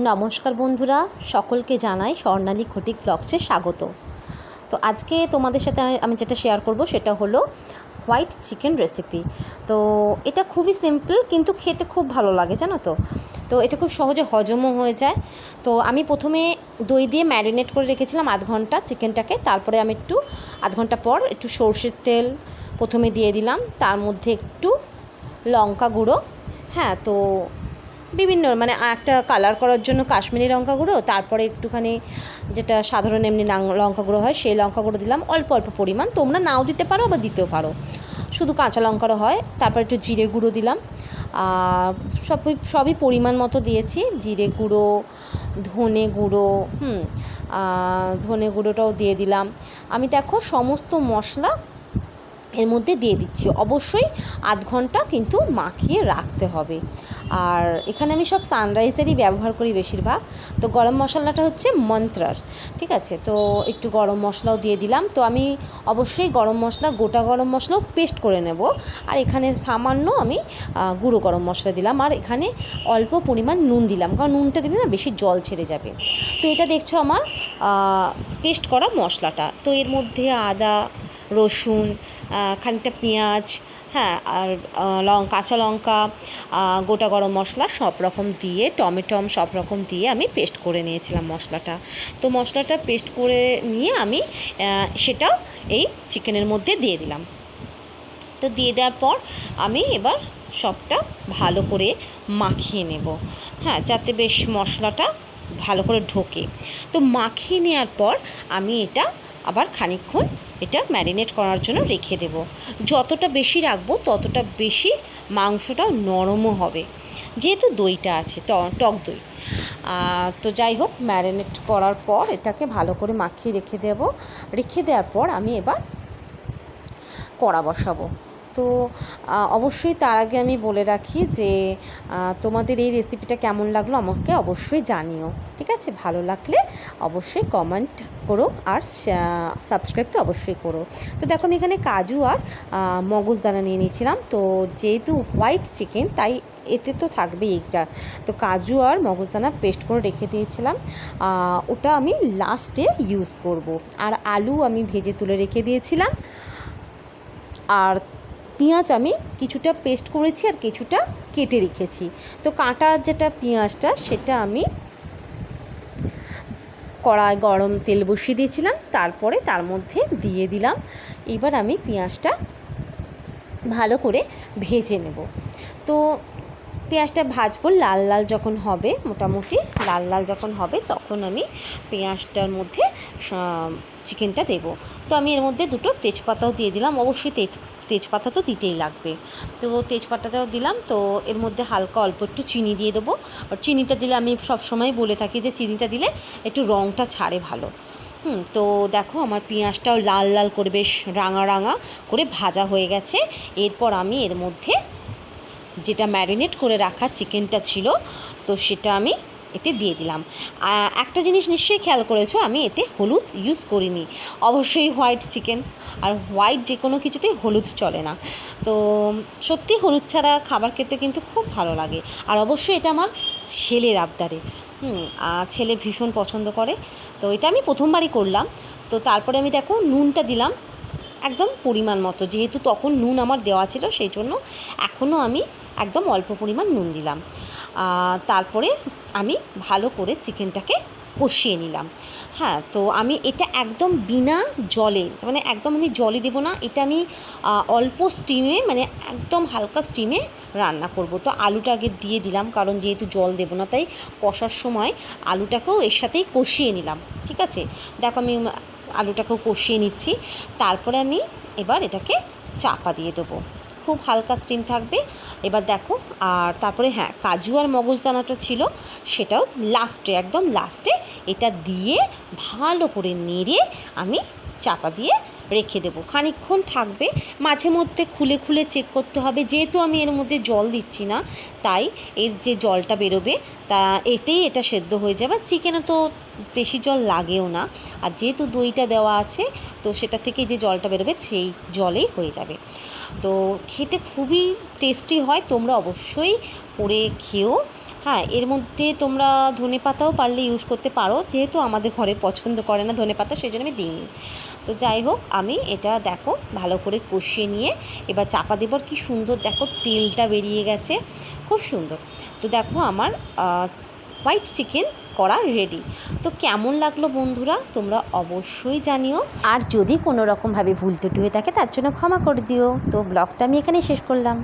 নমস্কার বন্ধুরা, সকলকে জানাই স্বর্ণালী ঘটিক ব্লগসে স্বাগত। তো আজকে তোমাদের সাথে আমি যেটা শেয়ার করব সেটা হলো হোয়াইট চিকেন রেসিপি। তো এটা খুবই সিম্পল কিন্তু খেতে খুব ভালো লাগে, জানো তো। তো এটা খুব সহজে হজমও হয়ে যায়। তো আমি প্রথমে দই দিয়ে ম্যারিনেট করে রেখেছিলাম আধ ঘন্টা চিকেনটাকে। তারপরে আমি আধ ঘন্টা পর একটু সর্ষের তেল প্রথমে দিয়ে দিলাম, তার মধ্যে একটু লঙ্কা গুঁড়ো, হ্যাঁ, তো বিভিন্ন একটা কালার করার জন্য কাশ্মীরি লঙ্কা গুঁড়ো, তারপরে একটুখানি যেটা সাধারণ এমনি লঙ্কা গুঁড়ো হয় সেই লঙ্কা গুঁড়ো দিলাম অল্প অল্প পরিমাণ। তোমরা নাও দিতে পারো বা দিতেও পারো, শুধু কাঁচা লঙ্কারও হয়। তারপর একটু জিরে গুঁড়ো দিলাম, সবই পরিমাণ মতো দিয়েছি। জিরে গুঁড়ো, ধনে গুঁড়ো, ধনে গুঁড়োটাও দিয়ে দিলাম। আমি দেখো সমস্ত মশলা এর মধ্যে দিয়ে দিচ্ছি। অবশ্যই আধ ঘন্টা কিন্তু মাখিয়ে রাখতে হবে। আর এখানে আমি সব সানরাইজেরই ব্যবহার করি বেশিরভাগ। তো গরম মশলাটা হচ্ছে মন্ত্রার, ঠিক আছে। তো একটু গরম মশলাও দিয়ে দিলাম। তো আমি অবশ্যই গরম মশলা, গোটা গরম মশলাও পেস্ট করে নেব। আর এখানে সামান্য আমি গুঁড়ো গরম মশলা দিলাম। আর এখানে অল্প পরিমাণ নুন দিলাম, কারণ নুনটা দিলে না বেশি জল ছেড়ে যাবে। তো এটা দেখছো আমার পেস্ট করা মশলাটা। তো এর মধ্যে আদা, রসুন, খানিকটা পেঁয়াজ, হ্যাঁ, আর কাঁচা লঙ্কা, গোটা গরম মশলা সব রকম দিয়ে, টমেটো সব রকম দিয়ে আমি পেস্ট করে নিয়েছিলাম মশলাটা। তো মশলাটা পেস্ট করে নিয়ে আমি সেটাও এই চিকেনের মধ্যে দিয়ে দিলাম। তো দিয়ে দেওয়ার পর আমি এবার সবটা ভালো করে মাখিয়ে নেব, হ্যাঁ, যাতে বেশ মশলাটা ভালো করে ঢোকে। তো মাখিয়ে নেওয়ার পর আমি এটা আবার খানিকক্ষণ এটা ম্যারিনেট করার জন্য রেখে দেব। যতটা বেশি রাখবো ততটা বেশি মাংসটাও নরমও হবে, যেহেতু দইটা আছে, টক দই। তো যাই হোক, ম্যারিনেট করার পর এটাকে ভালো করে মাখিয়ে রেখে দেওয়ার পর আমি এবার কড়া বসাবো। তো অবশ্যই তার আগে আমি বলে রাখি যে তোমাদের এই রেসিপিটা কেমন লাগলো আমাকে অবশ্যই জানিও, ঠিক আছে। ভালো লাগলে অবশ্যই কমেন্ট করো আর সাবস্ক্রাইব তো অবশ্যই করো। তো দেখো আমি এখানে কাজু আর মগজদানা নিয়ে নিয়েছিলাম। তো যেহেতু হোয়াইট চিকেন তাই এতে তো থাকবেই একটা। তো কাজু আর মগজদানা পেস্ট করে রেখে দিয়েছিলাম, ওটা আমি লাস্টে ইউজ করব। আর আলু আমি ভেজে তুলে রেখে দিয়েছিলাম। আর পেঁয়াজ আমি কিছুটা পেস্ট করেছি আর কিছুটা কেটে রেখেছি। তো কাঁটা যেটা পেঁয়াজটা সেটা আমি কড়ায় গরম তেল বসিয়ে দিয়েছিলাম, তারপরে তার মধ্যে দিয়ে দিলাম। এবার আমি পেঁয়াজটা ভালো করে ভেজে নেব। তো পেঁয়াজটা ভাজবো, লাল লাল যখন হবে, মোটামুটি লাল লাল যখন হবে তখন আমি পেঁয়াজটার মধ্যে চিকেনটা দেব। তো আমি এর মধ্যে দুটো তেজপাতাও দিয়ে দিলাম। অবশ্যই তেজপাতা তো দিতেই লাগবে। তো তেজপাতাটাও দিলাম। তো এর মধ্যে হালকা অল্প একটু চিনি দিয়ে দেবো। আর চিনিটা দিলে আমি সবসময় বলে থাকি যে চিনিটা দিলে একটু রঙটা ছাড়ে ভালো। তো দেখো আমার পেঁয়াজটাও লাল লাল করে বেশ রাঙা রাঙা করে ভাজা হয়ে গেছে। এরপর আমি এর মধ্যে যেটা ম্যারিনেট করে রাখা চিকেনটা ছিল তো সেটা আমি এতে দিয়ে দিলাম। একটা জিনিস নিশ্চয়ই খেয়াল করেছো, আমি এতে হলুদ ইউজ করিনি। অবশ্যই হোয়াইট চিকেন, আর হোয়াইট যে কোনো কিছুতেই হলুদ চলে না। তো সত্যি হলুদ ছাড়া খাবার খেতে কিন্তু খুব ভালো লাগে। আর অবশ্যই এটা আমার ছেলের আবদারে, ছেলে ভীষণ পছন্দ করে। তো এটা আমি প্রথমবারই করলাম। তো তারপরে আমি দেখো নুনটা দিলাম একদম পরিমাণ মতো, যেহেতু তখন নুন আমার দেওয়া ছিল সেই জন্য এখনও আমি একদম অল্প পরিমাণ নুন দিলাম। তারপরে আমি ভালো করে চিকেনটাকে কষিয়ে নিলাম। হ্যাঁ, তো আমি এটা একদম বিনা জলে, একদম আমি জলে দেবো না, এটা আমি অল্প স্টিমে, একদম হালকা স্টিমে রান্না করব। তো আলুটা আগে দিয়ে দিলাম, কারণ যেহেতু জল দেবো না তাই কষার সময় আলুটাকেও এর সাথেই কষিয়ে নিলাম, ঠিক আছে। দেখো আমি আলুটাকেও কষিয়ে নিচ্ছি। তারপরে আমি এবার এটাকে চাপা দিয়ে দেবো, খুব হালকা স্টিম থাকবে। এবার দেখো, আর তারপরে হ্যাঁ, কাজু আর মগজদানাটা ছিল সেটাও লাস্টে, একদম লাস্টে এটা দিয়ে ভালো করে নেড়ে আমি চাপা দিয়ে রেখে দেবো। খানিকক্ষণ থাকবে, মাঝে মধ্যে খুলে খুলে চেক করতে হবে। যেহেতু আমি এর মধ্যে জল দিচ্ছি না তাই এর যে জলটা বেরোবে তা এতেই এটা সেদ্ধ হয়ে যাবে। চিকেনে তো বেশি জল লাগেও না, আর যেহেতু দইটা দেওয়া আছে তো সেটা থেকে যে জলটা বেরোবে সেই জলেই হয়ে যাবে। তো খেতে খুবই টেস্টি হয়, তোমরা অবশ্যই করে খেও। হ্যাঁ, এর মধ্যে তোমরা ধনেপাতাও পারলে ইউজ করতে পারো, যেহেতু আমাদের ঘরে পছন্দ করে না ধনেপাতা, সেই জন্য আমি দিইনি। তো যাই হোক, আমি এটা দেখো ভালো করে কষিয়ে নিয়ে এবার চাপা দেবার, কি সুন্দর দেখো তেলটা বেরিয়ে গেছে, খুব সুন্দর। তো দেখো আমার হোয়াইট চিকেন করা রেডি। তো কেমন লাগলো বন্ধুরা, তোমরা অবশ্যই জানিও। আর যদি কোনো রকমভাবে ভুল ত্রুটি হয়ে থাকে তার জন্য ক্ষমা করে দিও। তো ব্লগটা আমি এখানেই শেষ করলাম।